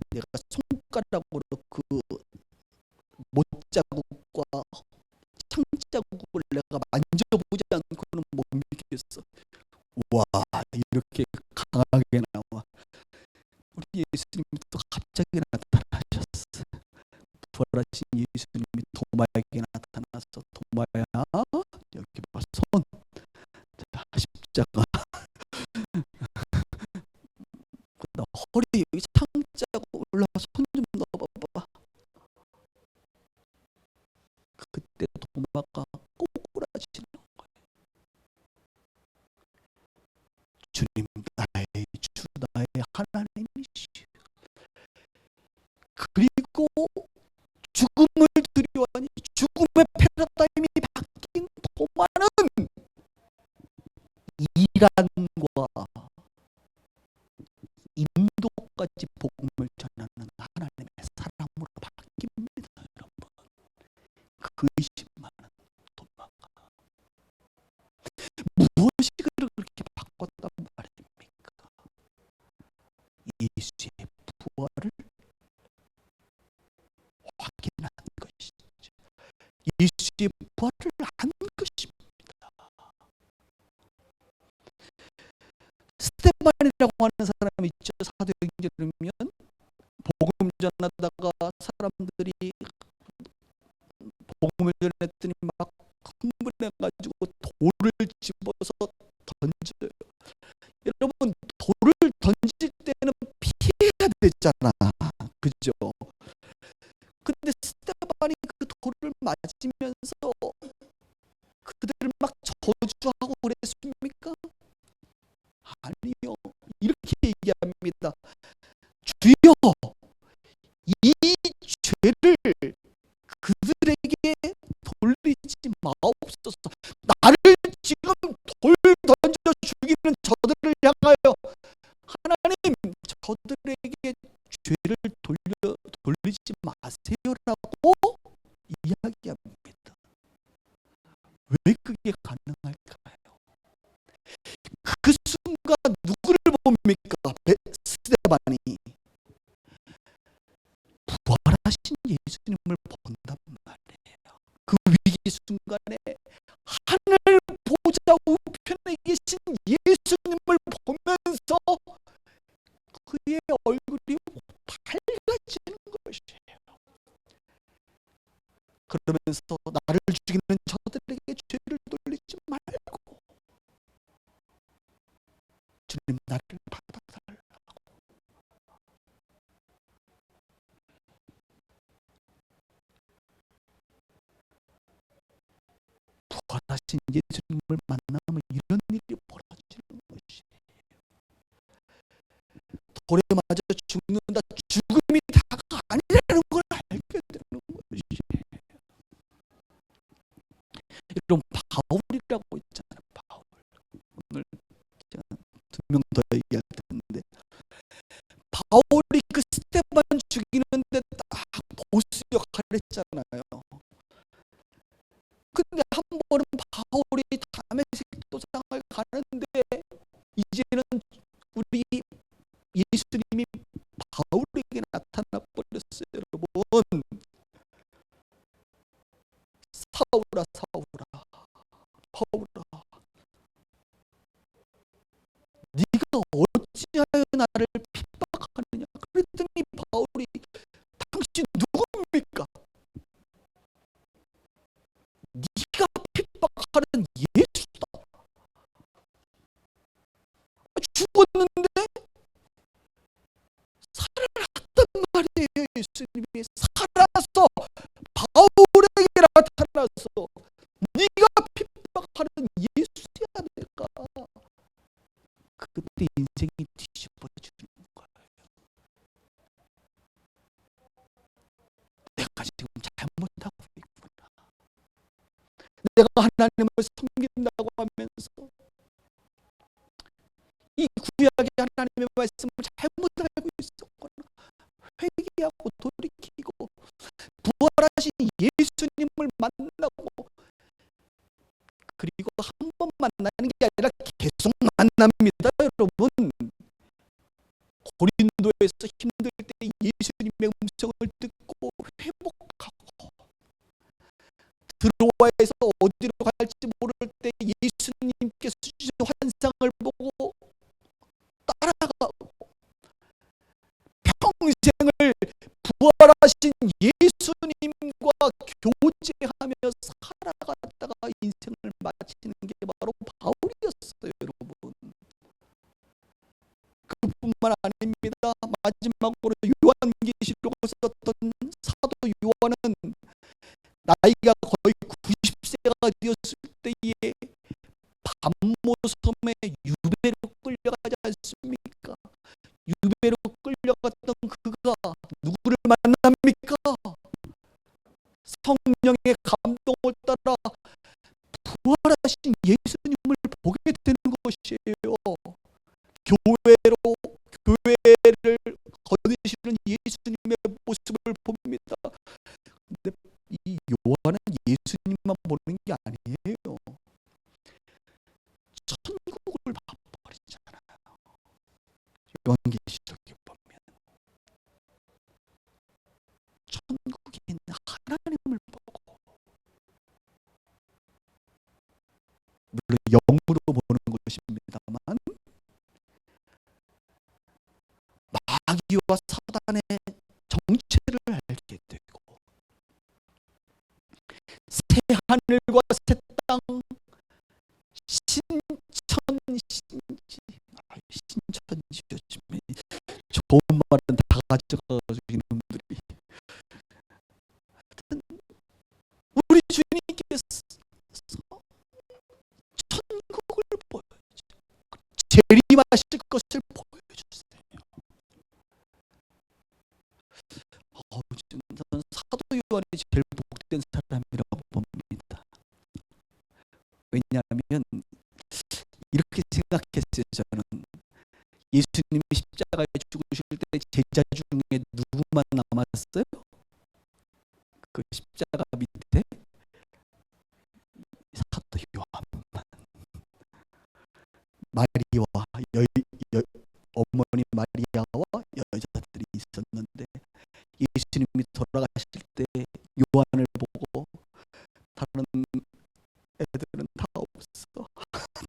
A: 내가 손가락으로 그 못자국과 창자국을 내가 만져보지 않고는 못 믿겠어. 와, 이렇게 강하게 나와. 우리 예수님이 또 갑자기 나타나셨어요. 부활하신 예수님이 도마에게 나타나서 도마야 여기 봐 손. 자, 십자가. 나 허리 여기 창자고 올라와 손 좀 넣어봐봐. 그때 도마가 꼬꾸라지는 거예요. 주님 나의 주 나의 하나님이시여. 그리고 죽음을 두려워하니 죽음의 패러다임이 바뀐 도마는 이란과 인도까지 복음을 전하는 하나님의 사람으로 바뀝니다. 여러분, 그 20만 도마가 무엇이 그렇게 바꿨단 말입니까? 예수의 부활을 확인한 것이죠. 예수의 부활을 한 것입니다. 스테반이라고 하는 사람이 있죠. 사도행전을 보면 복음 전하다가 사람들이 복음을 전했더니 막 흥분해가지고 돌을 집어서 던져요. 여러분, 돌을 던질 때는 피해야 되잖아, 그죠? 근데 스테반이 그 돌을 맞으면서 그들을 막 저주하고 그랬습니까? 아니요. 이렇게 얘기합니다. 주여, 이 죄를 그들에게 돌리지 마옵소서. 나를 지금 돌 던져 죽이는 저들을 향하여 하나님, 저들에게 죄를 돌리지 마세요라고 이야기합니다. 왜 그게 가능할까요? 그 순간 누구를 봅니까? 스데반이 부활하신 예수님을 본단 말이에요. 그 위기 순간에 하늘 보좌 우편에 계신 예수님을 보면서 그의 얼굴이 밝아지는 것이에요. 그러면서 나를 죽이는 저들에게 죄를 돌리지 말고 주님 나를 받아달라고. 부활하신 예수님을 만나면 이런 일이 벌어지는 것이에요. 돌에 맞아 죽는다. 죽음이 다가 아니라는 걸 알게 되는 것이에요. 이런 바울이라고 있잖아요. 바울. 오늘 제가 2명 더 얘기할 텐데, 바울이 그 스테반 죽이는데 딱 보스 역할을 했잖아요. 근데 한 번은 바울이 다메섹 도상을 가는데 이제는 우리 예수님이 바울에게 나타나 버렸어요. 여러분, 사울아 사울아 바울아, 네가 어찌하여 나를 핍박하느냐. 그랬더니 바울이 당신 누굽니까? 네가 핍박하는 예수다. 죽었는데 살아났단 말이에요. 예수님이 살아서 바울에게 나타나서 네가 핍박하는 예수야 내가. 그때 인생이 뒤집어지는 거예요. 내가 지금 잘못하고 있구나. 내가 하나님을 섬긴다고 하면서 이 구약의 하나님의 말씀을 잘못 알고 있었구나. 회개하고 돌이키고 부활하신 예수님을 만나고, 그리고 한 번 만나는 게 아니라 계속 만납니다. 여러분, 고린도에서 힘들 때 예수님의 음성을 듣고 회복하고, 드로아에서 어디로 갈지 모를 때 예수님께서 주신 환상을 보고 따라가고, 평생을 부활하신 예수님과 교제하며 살아갔다가 인생을 마치는 게 바로 바울이었어요, 여러분. 그뿐만 아닙니다. 마지막으로 요한계시록을 썼던 사도 요한은 나이가 거의 90세가 되었을 때에 반모섬에 유배로 끌려가지 않습니까? 유배로 끌려갔던 그가 누구를 만납니까? 성령의 감동을 따라 부활하신 예수님을 보게 되는 것이에요. 교회를 거두시는 예수님의 모습을 봅니다. 근데 이 요한은 예수님만 보는 게 아니에요. 천국을 봐버리잖아요. 요한계시록에 보면 천국에 있는 하나님을 보고, 물론 영으로 보는 것입니다만, 마귀와 사단의 정체를 알게 되고, 새 하늘과 새 땅, 신천지였지. 좋은 말은 다 가져가가지고 이놈들이. 하여튼 우리 주님께서 천국을 보여주죠. 재림하실 것을 보여주세요. 저는 사도 요한이 제일 복된 사람이라고 봅니다. 왜냐하면 이렇게 생각했어요. 저는 예수님이 십자가에 죽으실 때 제자 중에 누구만 남았어요? 그 십자가 밑에 사도 요한만. 마리와 어머니 마리아와 여자들이 있었는데, 예수님이 돌아가실 때 요한을 보고 다른 애들은 다 없어.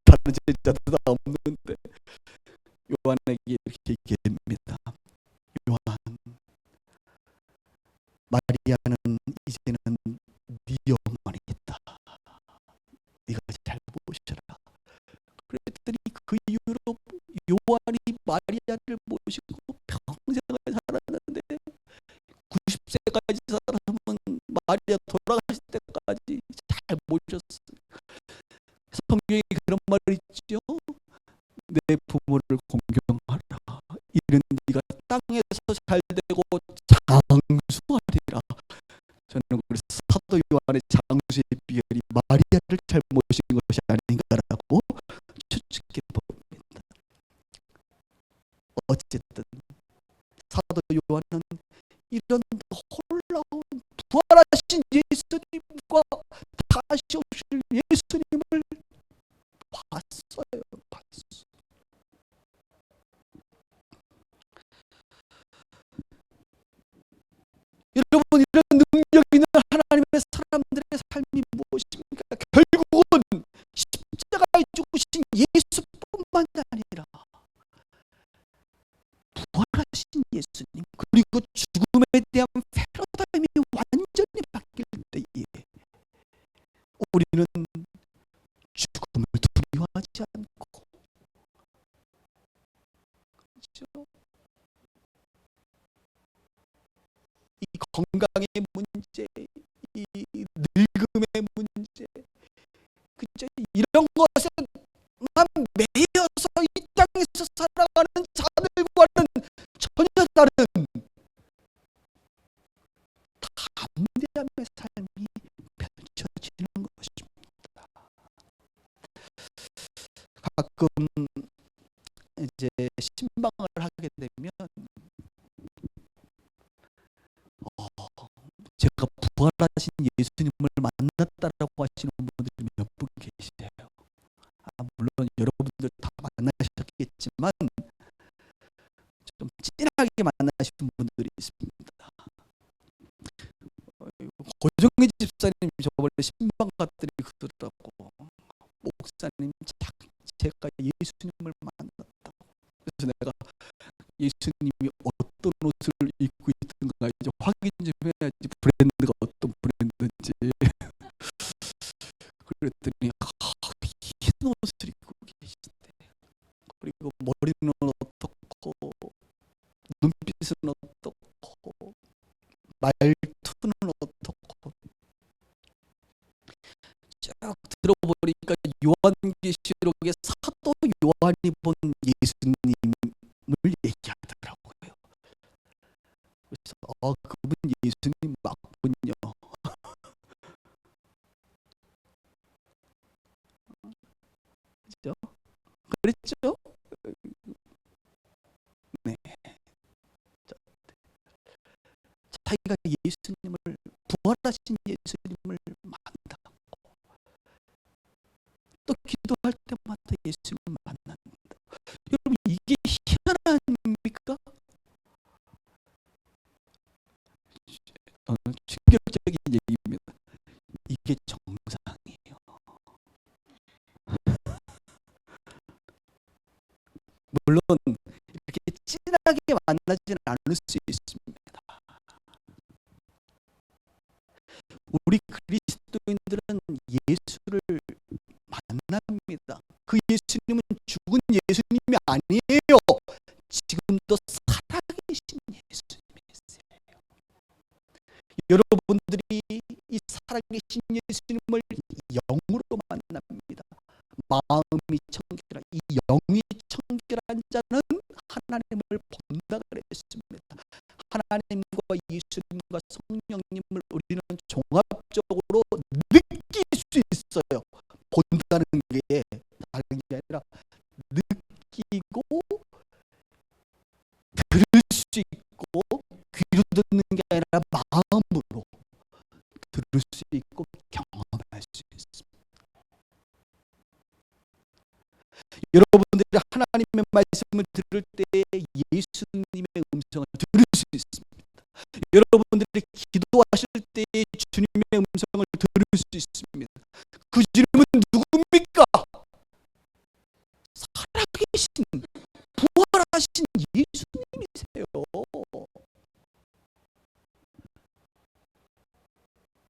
A: 다른 제자들 다 없는데 요한에게 이렇게 얘기합니다. 요한, 마리아는 이제는 네 어머니겠다. 네가 잘 보시라. 그랬더니 그 이후로 요한이 마리아를 모시고 평생을 살았는데, 90세까지 살았으면 마리아 돌아가실 때까지 잘 모셨어요. 성경에 그런 말이 있죠. 내 부모를 공경하라. 이는 네가 땅에서 잘되고 장수하리라. 저는 그래서 사도 요한의 장수의 비결이 마리아를 잘 모신 것이 아닌가라고 추측해 봅니다. 어쨌든 사도 요한은 이런 놀라운 부활하신 예수님과 다시 오실 예수님을 봤어요. 여러분, 이런 능력 있는 하나님의 사람들의 삶이 무엇입니까? 결국은 십자가에 죽으신 예수뿐만 아니라 부활하신 예수님, 그리고 죽음에 대한 패러다임이 완전히 바뀔 때에 우리는 죽음을 두려워하지 않고, 그렇죠? 이 건강의 문제, 이 늙음의 문제, 그죠? 이런 것에만 매여서 이 땅에서 살아가는 자들과는 전혀 다른 담대함의 삶이 펼쳐지는 것입니다. 가끔 이제 신방을 하게 되면 제가 부활하신 예수님을 만났다라고 하시는 분들이 몇 분 계세요. 물론 여러분들 다 만나셨겠지만 좀 진하게 만나신 분들이 있습니다. 고정희 집사님 저번에 신방 갔더니 그러더라고. 목사님, 제가 예수님을 만났다고. 그래서 내가 예수님이 어떤 옷을 입고 있던가 이제 확인 좀 해야지 브랜드가 어떤 브랜드인지. 그랬더니 흰 옷을 입고 계신데, 그리고 머리는 어떻고 눈빛은 어떻고 말투는 어떻고 쭉 들어보니까 요한계시록의 사도 요한이 본 예수님을 얘기하더라고요. 그래서 그분 예수님 맞군요. 그렇죠? 그랬죠? 네. 자기가 예수님을, 부활하신 예수님을 만나고 또 기도할 때마다 예수님을 만납니다. 여러분, 이게 희한 아닙니까? 충격적인 얘기입니다. 이게 정상이에요. 물론 이렇게 진하게 만나지는 않을 수 있습니다. 우리 그리스도인들은 예수를 만납니다. 그 예수님은 죽은 예수님이 아니에요. 지금도 살아계신 예수님이세요. 여러분들이 이 살아계신 예수님을 영으로 만납니다. 마음이 청결한, 이 영이 청결한 자는 하나님을 본다 그랬습니다. 하나님과 예수님과 성령님을 우리는 종합적으로 느낄 수 있어요. 본다는 게 다른 게 아니라 느끼고 들을 수 있고, 귀로 듣는 게 아니라 마음으로 들을 수 있고 경험할 수 있습니다. 여러분들이 하나님의 말씀을 들을 때 예수님의 음성을 들을 수 있습니다. 여러분들이 기도하실 때 주님의 음성을 들을 수 있습니다. 그 주님은 누굽니까? 살아계신, 부활하신 예수님이세요.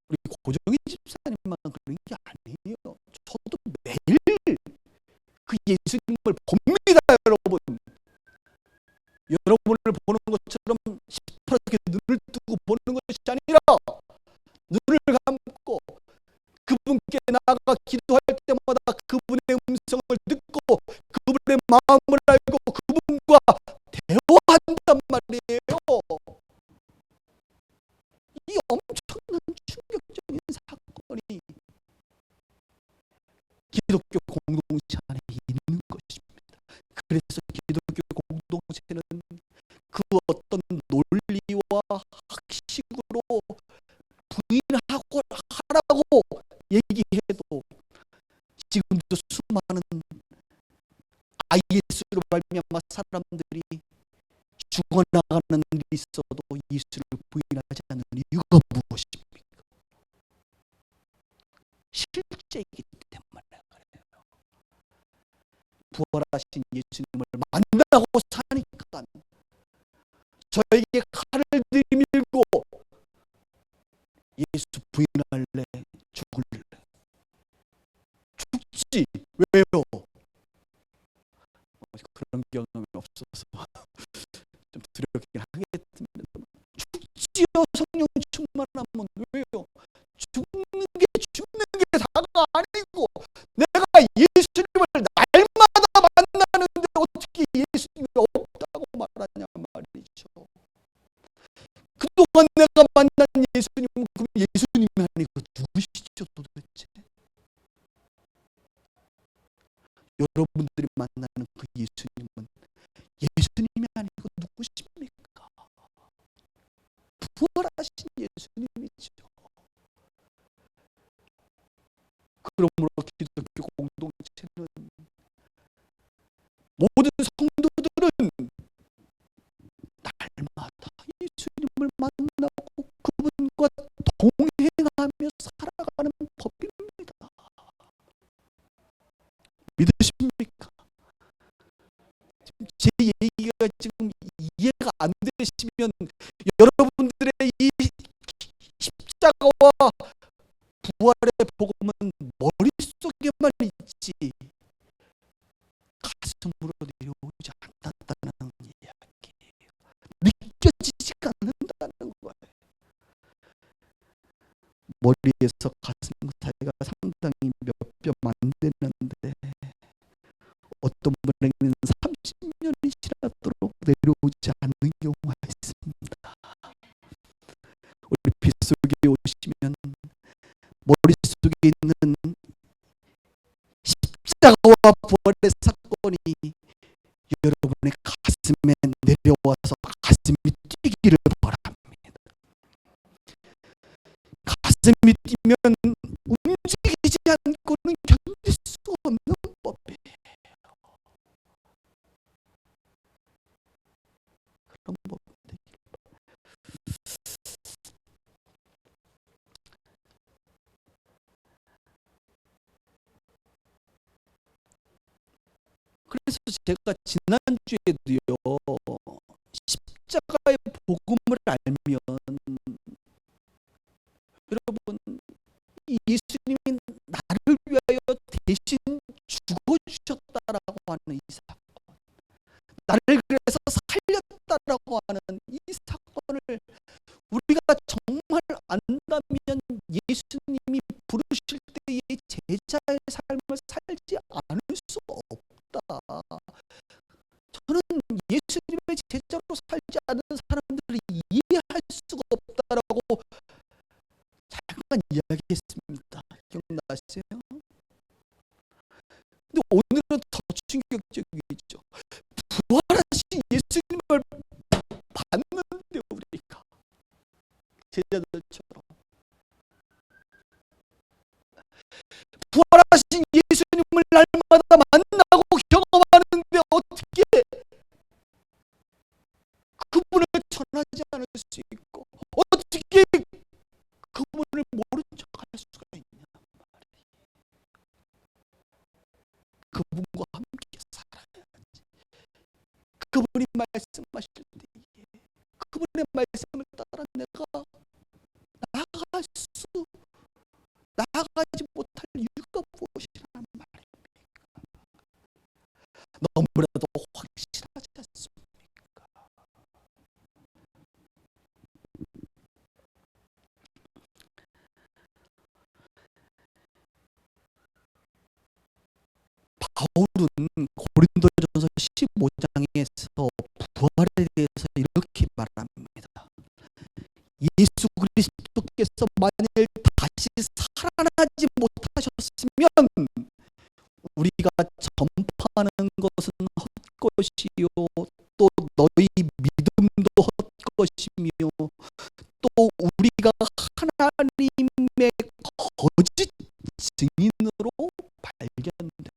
A: 우리 고정희 집사님만 그런 게 아니에요. 저도 매일 그 예수님을 봅니다, 여러분. 여러분을 보는 것처럼 시퍼렇게 눈을 뜨고 보는 것이 아니라 눈을 감고 그분께 나아가 기도할 때마다 그분의 음성을 듣고 그분의 마음을 알고 그분과 대화한단 말이에요. 이 엄청난 충격적인 사건이 기독교 공동체 안에 있는 것입니다. 그래서 기독교 공동체는 그 어떤 논리와 학식으로 부인하고 하라고 얘기해도 지금도 수많은 IS로 말미암아 사람들이 죽어나가는 일이 있어도 예수를 부인하지 않는 이유가 무엇입니까? 실제이기 때문에 그래요. 부활하신 예수님을 만나고 사니까 저에게 칼을 들이밀고 예수 부인할래? 죽을래? 죽지. 왜요? 그런 경험이 없어서 좀 두렵긴 하겠습니다. 죽지요. 성령 충만하면. 왜요? 죽는 게 다가 아니고 내가 예수님을 날마다 만나는데 어떻게 예수님이 없다고 말하냐 말이죠. 그동안 내가 만난 예수님은 그럼 예수님이 아니고 누구시죠 도대체? 여러분들이 만나는 그 예수님은 예수님이 아니고 누구십니까? 부활하신 예수님이죠. 그러므로 기독교 공동체는 모든 성도들은 날마다 예수님을 만나고 그분과 동행하며 살아가는 법입니다. 믿으십니까? 제 얘기가 지금 이해가 안 되시면 여러분들의 이 십자가와 부활의 복음은 머릿속에만 있지 가슴으로 내려오지 않는다는 이야기예요. 느껴지지 않는다는 거예요. 머리에서 가슴 사이가 상당히 몇 뼘 안 되는데 어떤 분에게는 30년이 지나도록 내려오지 않는 경우가 있습니다. 우리 빗속에 오시면 머릿속에 있는 십자가와 부활의 사건이 여러분의 가슴에 내려와서 가슴이 뛰기를 바랍니다. 가슴이 뛰면 움직이지 않고는 견딜 수 없는 법이에요. 그런 법인데 그래서 제가 지난주에도요, 십자가의 복음을 알면 여러분 예수님이 나를 위하여 대신 죽어주셨다라고 하는 이 사건, 나를 그래서 살렸다라고 하는 이 사건을 우리가 정말 안다면 예수님이 부르실 때의 제자의 삶을 살지 않을 수 없다. 저는 예수님의 제자로 살지 않는 사람들을 이해할 수가 없다라고 잠깐 이야기했습니다. 기억나세요? 근데 오늘은 더 충격적이죠. 부활하신 예수님을 봤는데 우리가 제자들처럼 부활하신 예수님을 날마다 만나고 경험하는데 어떻게 그분을 전하지 않을 수 있고 어떻게 그분을 모른 척할 수가 있냐 말이에요. 그분과 함께 살아야지. 그분이 말씀하실 때 그분의 말씀을 따라 내가 나아가지 못할 이유가 무엇이란 말입니까? 너무나도 확실하지 않습니까? 바울은 고린도전서 15장에서 부활에 대해서 이렇게 말합니다. 예수 그리스도께서 만일 다시 살아나지 못하셨으면 우리가 전파하는 것은 헛것이요 또 너희 믿음도 헛것이며 또 우리가 하나님의 거짓 증인으로 발견된다.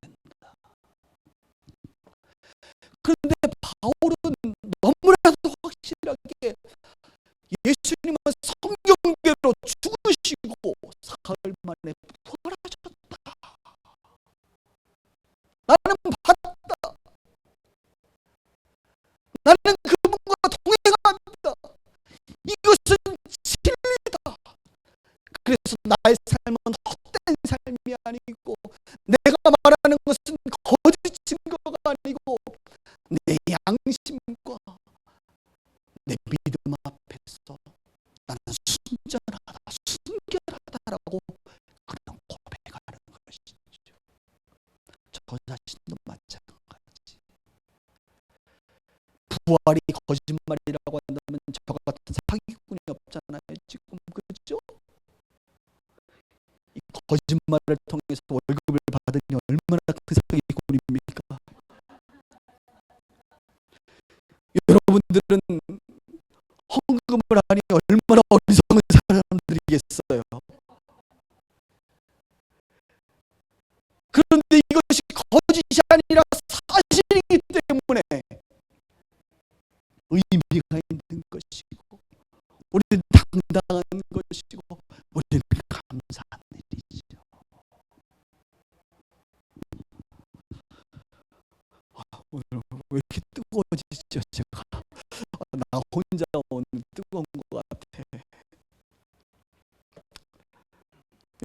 A: 그런데 바울은 너무나도 확실하게 예수님은 성경대로 죽으시고 사흘 만에 부활하셨다. 나는 봤다. 나는 그분과 동행합니다. 이것은 진리다. 그래서 나의 삶은 헛된 삶이 아니고 내가 말하는 것은 거짓 증거가 아니고 내 양심과 내 믿음 앞에서 나는 순결하다라고 그런 고백하는 것이죠. 저 자신도 마찬가지. 부활이 거짓말이라고 한다면 저 같은 사기꾼이 없잖아요. 지금 그렇죠? 이 거짓말을 통해서 월급을 받으니 얼마나 큰 사기꾼입니까? 여러분들은 헌금을 하니 얼마나 어리석은 사람들이겠어요. 그런데 이것이 거짓이 아니라 사실이기 때문에 의미가 있는 것이고 우리는 당당한 것이고 우리는 감사한 일이죠. 오늘 왜 이렇게 뜨거워지죠? 제가 나 혼자 오늘 뜨거운 것 같아.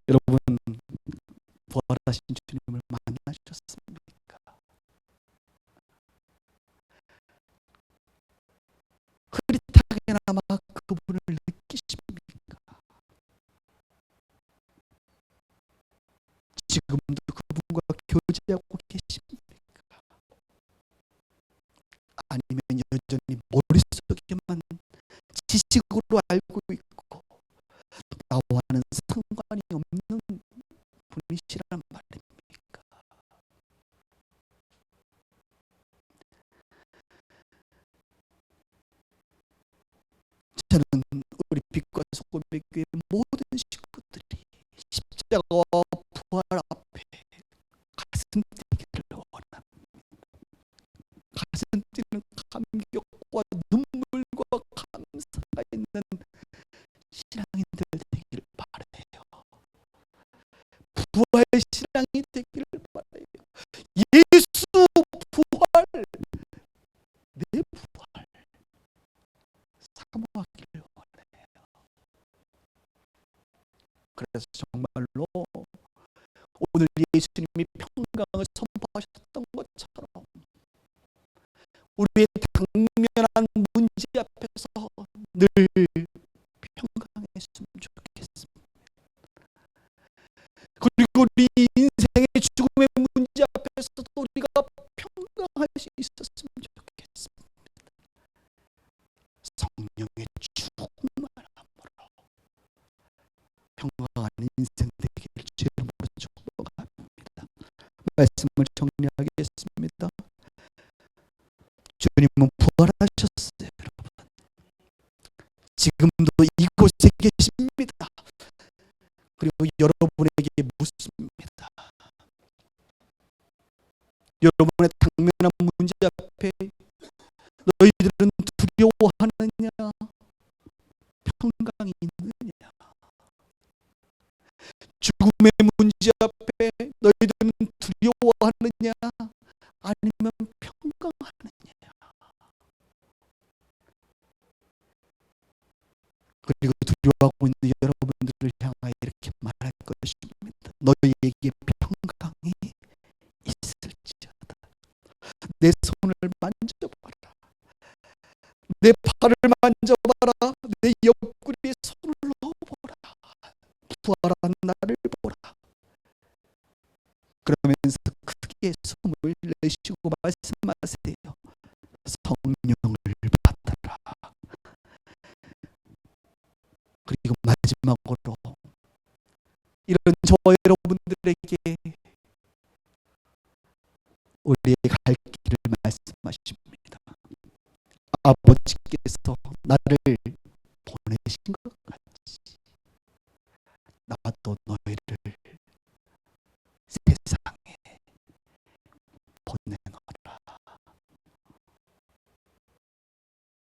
A: 여러분, 부활하신 주님을 만나셨습니까? 흐릿하게나마 그분을 느끼십니까? 지금도 그분과 교제하고 계십니까? 아니면 여전히 머릿속에만 지식으로 알고 있고 나와는 상관이 없는 분이시란 말입니까? 저는 우리 빛과 소금의 교회 모든 식구들이 십자가와 부활 앞에 가슴 뛰기를 원합니다. 가슴 뛰는 감격과 눈물과 감사가 있는 신앙인들 되기를 바라요. 부활 신앙이 되기를 바라요. 예수 부활, 내 부활 사모하기를 원해요. 그래서 정말로 오늘 예수님이 평강을 선포하셨던 것처럼 우리의 당면한 문제 앞에서 늘 평강했으면 좋겠습니다. 그리고 우리 인생의 죽음의 문제 앞에서도 우리가 평강할 수 있었으면 좋겠습니다. 성령의 충만함으로 평강한 인생 되기를 주의 이름으로 축복합니다. 말씀을 정리하겠습니다. 주님은 부활하셨어요, 여러분. 지금도 이곳에 계십니다. 그리고 여러분에게 묻습니다. 여러분의 당면한 문제 앞에 너희들은 두려워하느냐? 평강이 있느냐? 죽음의 문제 앞에 너희들은 두려워하느냐? 아니면 평강하느냐? 그리고 두려워하고 있는 여러분들을 향하여 이렇게 말할 것입니다. 너희에게 평강이 있을지어다. 내 손을 만져봐라. 내 발을 만져봐라. 내 옆구리에 손을 넣어보라. 부활한 나를 보라. 그러면서 크게 숨을 내쉬고 말씀하세요. 성령을 받아라. 그리고 마지막으로 이런 저와 여러분들에게 우리의 갈 길을 말씀하십니다. 아버지께서 나를 보내신 것 같이 나도 너희를